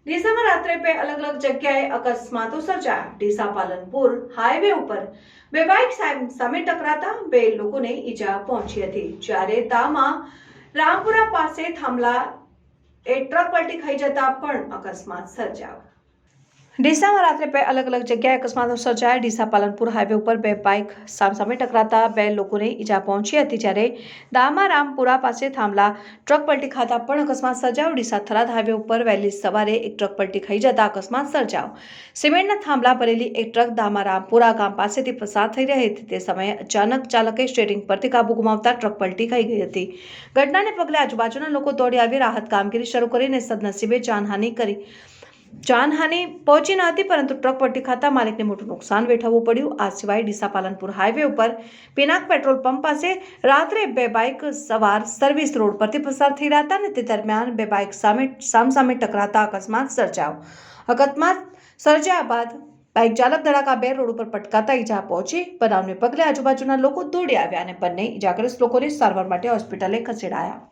ડીસામાં રાત્રે બે અલગ અલગ જગ્યાએ અકસ્માતો સર્જાયા। ડીસા પાલનપુર હાઈવે ઉપર બે બાઇક સામે ટકરાતા બે લોકોને ઈજા પહોંચી હતી, જ્યારે દામાં રામપુરા પાસે થાંભલા ટ્રક પલટી ખાઈ જતા પણ અકસ્માત સર્જાયો। ડીસામાં રાત્રે બે અલગ અલગ જગ્યાએ અકસ્માતો સર્જાયા। ડીસા પાલનપુર હાઈવે ઉપર બે બાઇક સામે ટકરાતા બે લોકોને ઈજા પહોંચી હતી, જ્યારે દામાં રામપુરા પાસે થાંભલા ટ્રક પલટી ખાતા પણ અકસ્માત સર્જાયો। ડીસા થરાદ હાઈવે ઉપર વહેલી સવારે એક ટ્રક પલટી ખાઈ જતા અકસ્માત સર્જાયો। સિમેન્ટના થાંભલા ભરેલી એક ટ્રક દામા રામપુરા ગામ પાસેથી પસાર થઈ રહી હતી, તે સમયે અચાનક ચાલકે સ્ટીયરિંગ પરથી કાબુ ગુમાવતા ટ્રક પલટી ખાઈ ગઈ હતી। ઘટનાને પગલે આજુબાજુના લોકો દોડી આવી રાહત કામગીરી શરૂ કરીને સદનસીબે જાનહાનિ પહોંચી ન હતી, પરંતુ ટ્રક પલટી ખાતા માલિકને મોટું નુકસાન વેઠવવું પડ્યું। આ સિવાય ડીસા પાલનપુર હાઈવે ઉપર પિનાક પેટ્રોલ પંપ પાસે રાત્રે બે બાઇક સવાર સર્વિસ રોડ પરથી પસાર થઈ રહ્યા હતા અને તે દરમિયાન બે બાઇક સામસામે ટકરાતા અકસ્માત સર્જાયો। અકસ્માત સર્જાયા બાદ બાઇક ચાલક ધડાકાભેર રોડ ઉપર પટકાતા ઈજા પહોંચી। બનાવને પગલે આજુબાજુના લોકો દોડી આવ્યા અને બંને ઈજાગ્રસ્ત લોકોને સારવાર માટે હોસ્પિટલે ખસેડાયા।